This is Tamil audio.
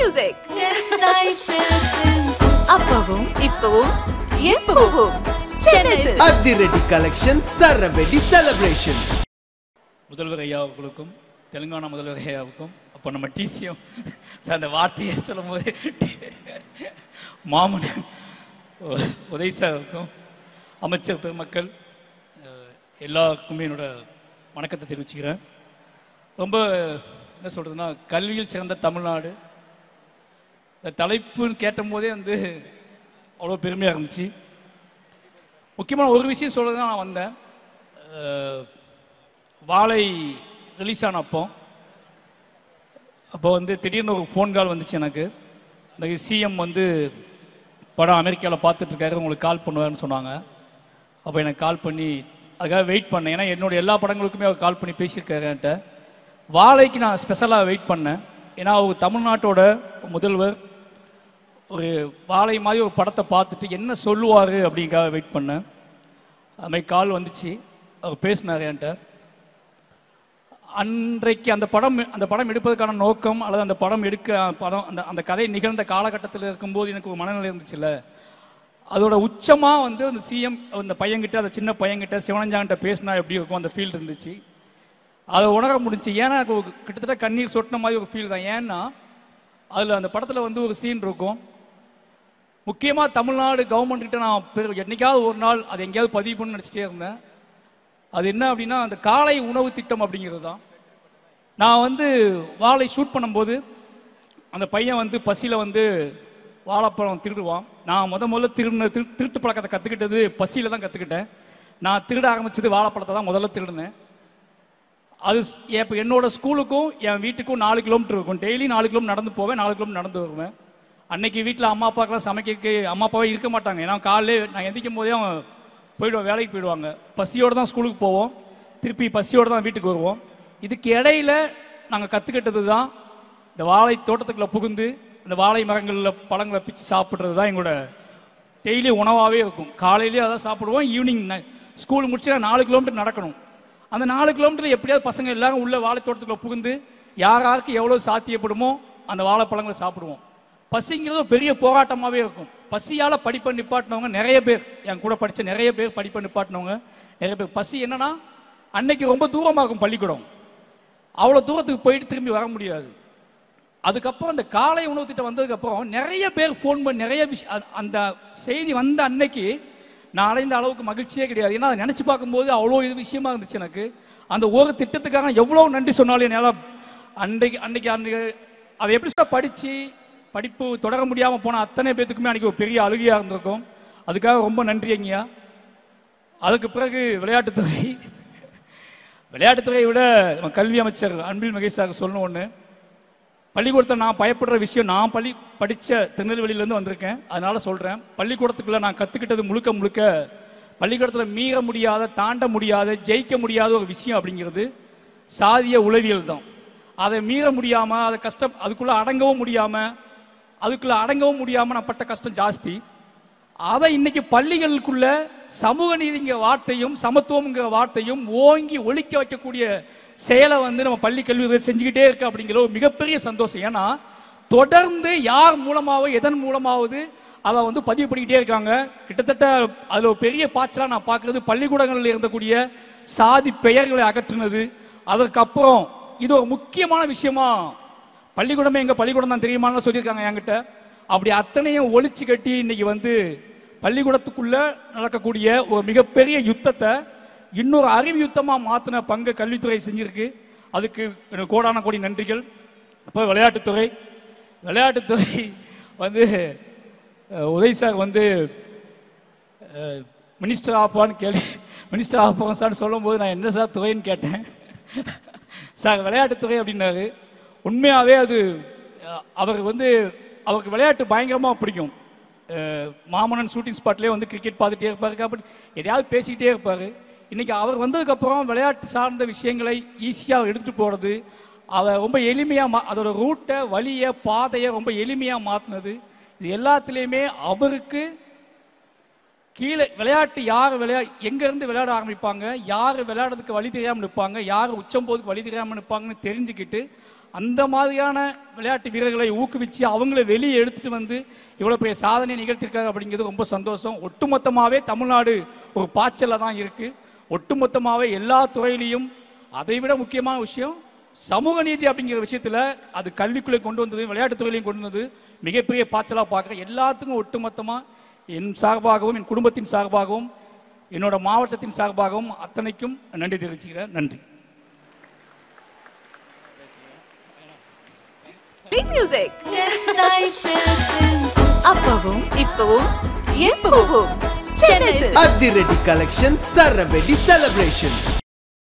music. அப்பவும் இப்பவும் எப்பவும் சென்னை சில்க்ஸ். அதிரடி கலெக்ஷன், சரவெடி செலிப்ரேஷன். முதல்வர் ஐயா அவர்களுக்கும் தெலுங்கானா முதல்வர் ஐயாவுக்கும் அப்போ நம்ம டிசிஎம் அந்த வார்த்தையை சொல்லும் போது மாமன்னன் உதய் சாருக்கும் அமைச்சர் பெருமக்கள் எல்லாருக்குமே என்னோட வணக்கத்தை தெரிவிச்சுக்கிறேன். ரொம்ப என்ன சொல்கிறதுனா, கல்வியில் சிறந்த தமிழ்நாடு இந்த தலைப்புன்னு கேட்டபோதே வந்து அவ்வளோ பெருமையாக இருந்துச்சு. முக்கியமான ஒரு விஷயம் சொல்கிறது தான் நான் வந்தேன். வாழை ரிலீஸ் ஆன அப்போ வந்து திடீர்னு ஒரு ஃபோன் கால் வந்துச்சு எனக்கு. இந்த சிஎம் வந்து படம் அமெரிக்காவில் பார்த்துட்ருக்காரு, உங்களுக்கு கால் பண்ணுவாருன்னு சொன்னாங்க. அப்போ எனக்கு கால் பண்ணி அதுக்காக வெயிட் பண்ணேன். ஏன்னா என்னோடய எல்லா படங்களுக்குமே அவர் கால் பண்ணி பேசியிருக்காரு என்கிட்ட. வாழைக்கு நான் ஸ்பெஷலாக வெயிட் பண்ணேன். ஏன்னா அவர் தமிழ்நாட்டோட முதல்வர் ஒரு வாழை மாதிரி ஒரு படத்தை பார்த்துட்டு என்ன சொல்லுவார் அப்படிங்கிறத வெயிட் பண்ணேன். அதுமாதிரி கால் வந்துச்சு, அவர் பேசினார் என்கிட்ட. அன்றைக்கு அந்த படம் எடுப்பதற்கான நோக்கம் அல்லது அந்த படம் அந்த கதை நிகழ்ந்த காலகட்டத்தில் இருக்கும்போது எனக்கு ஒரு மனநிலை இருந்துச்சுல்ல, அதோட உச்சமாக வந்து அந்த சிஎம் அந்த பையன்கிட்ட, அந்த சின்ன பையன்கிட்ட சிவனஞ்சாங்கிட்ட பேசினா எப்படி இருக்கும் அந்த ஃபீல் இருந்துச்சு. அதை உணர முடிஞ்சு. ஏன்னா எனக்கு கிட்டத்தட்ட கண்ணீர் சொட்டின மாதிரி ஒரு ஃபீல் தான். ஏன்னா அதில் அந்த படத்தில் வந்து ஒரு சீன் இருக்கும். முக்கியமாக தமிழ்நாடு கவர்மெண்ட்கிட்ட நான் என்னைக்காவது ஒரு நாள் அது எங்கேயாவது பதிவு பண்ணி நினச்சிட்டே இருந்தேன். அது என்ன அப்படின்னா, அந்த காலை உணவு திட்டம் அப்படிங்கிறது தான். நான் வந்து வாழை ஷூட் பண்ணும்போது அந்த பையன் வந்து பசியில் வந்து வாழைப்பழம் திருடுவான். நான் முதல்ல திருட்டு பழக்கத்தை கற்றுக்கிட்டது பசியில் தான் கற்றுக்கிட்டேன். நான் திருட ஆரம்பித்தது வாழைப்பழத்தை தான் முதல்ல திருடினேன். அது இப்போ என்னோடய ஸ்கூலுக்கும் என் வீட்டுக்கும் 4 கிலோமீட்டர் இருக்கும். டெய்லி 4 கிலோமீட்டர் நடந்து போவேன், 4 கிலோமீட்டர் நடந்து வருவேன். அன்னைக்கு வீட்டில் அம்மா அப்பாக்கெல்லாம் சமைக்க அம்மா அப்பாவே இருக்க மாட்டாங்க. ஏன்னா காலையில் நான் எந்திக்கும் போதே அவன் போயிடுவோம், வேலைக்கு போயிடுவாங்க. பசியோடு தான் ஸ்கூலுக்கு போவோம், திருப்பி பசியோடு தான் வீட்டுக்கு வருவோம். இதுக்கு இடையில நாங்கள் கற்றுக்கிட்டது தான் இந்த வாழை தோட்டத்துக்குள்ளே புகுந்து இந்த வாழை மரங்களில் பழங்களை பிச்சு சாப்பிட்றது தான் எங்களோட டெய்லி உணவாகவே இருக்கும். காலையிலேயே அதான் சாப்பிடுவோம். ஈவினிங் ஸ்கூல் முடிச்சு 4 கிலோமீட்டர் நடக்கணும். அந்த 4 கிலோமீட்டரில் எப்படியாவது பசங்க எல்லாரும் உள்ள வாழை தோட்டத்துக்குள்ளே புகுந்து யாருக்கு எவ்வளோ சாத்தியப்படுமோ அந்த வாழைப்பழங்களை சாப்பிடுவோம். பசிங்கிறது ஒரு பெரிய போராட்டமாகவே இருக்கும். பசியால் படிப்பை நிப்பாட்டினவங்க நிறைய பேர், என் கூட படித்த நிறைய பேர் படிப்பை நிப்பாட்டினவங்க நிறைய பேர். பசி என்னன்னா, அன்னைக்கு ரொம்ப தூரமாக இருக்கும் பள்ளிக்கூடம், அவ்வளோ தூரத்துக்கு போயிட்டு திரும்பி வர முடியாது. அதுக்கப்புறம் அந்த காலை உணவு திட்டம் வந்ததுக்கப்புறம் நிறைய பேர் ஃபோன் பண்ணி நிறைய அந்த செய்தி வந்த அன்னைக்கு நான் அடைந்த அளவுக்கு மகிழ்ச்சியே கிடையாது. ஏன்னா அதை நினச்சி பார்க்கும்போது அவ்வளோ இது விஷயமா இருந்துச்சு எனக்கு. அந்த ஒரு திட்டத்துக்காக எவ்வளோ நன்றி சொன்னாலும் என்னால் அன்னைக்கு அதை எப்படி படிப்பு தொடர முடியாமல் போன அத்தனை பேத்துக்குமே அன்றைக்கி ஒரு பெரிய அழுகையாக இருந்திருக்கும். அதுக்காக ரொம்ப நன்றி ஐயா. அதுக்கு பிறகு விளையாட்டுத்துறையை விட நம்ம கல்வி அமைச்சர் அன்பில் மகேஷ் சார் சொல்லணும் ஒன்று. பள்ளிக்கூடத்தில் நான் பயப்படுற விஷயம், நான் படித்த திருநெல்வேலியிலேருந்து வந்திருக்கேன், அதனால் சொல்கிறேன். பள்ளிக்கூடத்துக்குள்ளே நான் கற்றுக்கிட்டது முழுக்க பள்ளிக்கூடத்தில் மீற முடியாத, தாண்ட முடியாத, ஜெயிக்க முடியாத ஒரு விஷயம் அப்படிங்கிறது சாதிய உளவியல் தான். அதை மீற முடியாமல், அதை அதுக்குள்ளே அடங்கவும் முடியாமல் நான் பட்ட கஷ்டம் ஜாஸ்தி. அதை இன்னைக்கு பள்ளிகளுக்குள்ள சமூக நீதிங்கிற வார்த்தையும் சமத்துவம்ங்கிற வார்த்தையும் ஓங்கி ஒழிக்க வைக்கக்கூடிய செயலை வந்து நம்ம பள்ளி கல்வி செஞ்சுக்கிட்டே இருக்கு அப்படிங்கிற ஒரு மிகப்பெரிய சந்தோஷம். ஏன்னா தொடர்ந்து யார் மூலமாவது எதன் மூலமாவது அதை வந்து பதிவு பண்ணிக்கிட்டே இருக்காங்க. கிட்டத்தட்ட அதில் ஒரு பெரிய பாய்ச்சலாக நான் பார்க்குறது பள்ளிக்கூடங்களில் இருந்தக்கூடிய சாதி பெயர்களை அகற்றுனது. அதற்கப்புறம் இது ஒரு முக்கியமான விஷயமா, பள்ளிக்கூடமே எங்கள் பள்ளிக்கூடம் தான் தெரியுமான்னு சொல்லியிருக்காங்க என்கிட்ட. அப்படி அத்தனையும் ஒழிச்சு கட்டி இன்னைக்கு வந்து பள்ளிக்கூடத்துக்குள்ள நடக்கக்கூடிய ஒரு மிகப்பெரிய யுத்தத்தை இன்னொரு அறிவு யுத்தமாக மாற்றின பங்கு கல்வித்துறை செஞ்சிருக்கு. அதுக்கு எனக்கு கோடான கோடி நன்றிகள். அப்போ விளையாட்டுத்துறை வந்து உதய் சார் வந்து மினிஸ்டர் ஆப்பான்னு சார் சொல்லும் போது நான் என்ன சார் துறைன்னு கேட்டேன். சார் விளையாட்டுத்துறை அப்படின்னாரு. உண்மையாகவே அது அவருக்கு விளையாட்டு பயங்கரமாக பிடிக்கும். மாமன்னன் ஷூட்டிங் ஸ்பாட்லேயே வந்து கிரிக்கெட் பார்த்துட்டே இருப்பார், அப்படி எதையாவது பேசிக்கிட்டே இருப்பார். இன்றைக்கி அவர் வந்ததுக்கப்புறம் விளையாட்டு சார்ந்த விஷயங்களை ஈஸியாக எடுத்துகிட்டு போகிறது, அதை ரொம்ப எளிமையாக அதோட ரூட்டை, வழியை, பாதையை ரொம்ப எளிமையாக மாற்றினது, இது எல்லாத்துலேயுமே அவருக்கு கீழே விளையாட்டு யார் எங்கேருந்து விளையாட ஆரம்பிப்பாங்க, யார் விளையாடுறதுக்கு வழி தெரியாமல் நிற்பாங்க, யார் உச்சம் போதுக்கு வழி தெரியாமல் நிற்பாங்கன்னு தெரிஞ்சுக்கிட்டு அந்த மாதிரியான விளையாட்டு வீரர்களை ஊக்குவிச்சு அவங்கள வெளியே எடுத்துட்டு வந்து இவ்வளோ பெரிய சாதனை நிகழ்த்திருக்காங்க அப்படிங்கிறது ரொம்ப சந்தோஷம். ஒட்டுமொத்தமாகவே தமிழ்நாடு ஒரு பாய்ச்சலில் தான் இருக்குது. ஒட்டுமொத்தமாகவே எல்லா துறையிலையும் அதைவிட முக்கியமான விஷயம் சமூக நீதி அப்படிங்கிற விஷயத்தில் அது கல்விக்குள்ளே கொண்டு வந்தது, விளையாட்டுத்துறையிலையும் கொண்டு வந்தது மிகப்பெரிய பாய்ச்சலாக பார்க்குறேன். எல்லாத்துக்கும் ஒட்டுமொத்தமாக என் சார்பாகவும் என் குடும்பத்தின் சார்பாகவும் என்னோட மாவட்டத்தின் சார்பாகவும் அத்தனைக்கும் நன்றி தெரிவிச்சுக்கிறேன். நன்றி. மியூசிக் அப்பவும் இப்பவும் எப்பவும் சென்னை அதிரடி கலெக்ஷன் சரவெடி செலிப்ரேஷன்.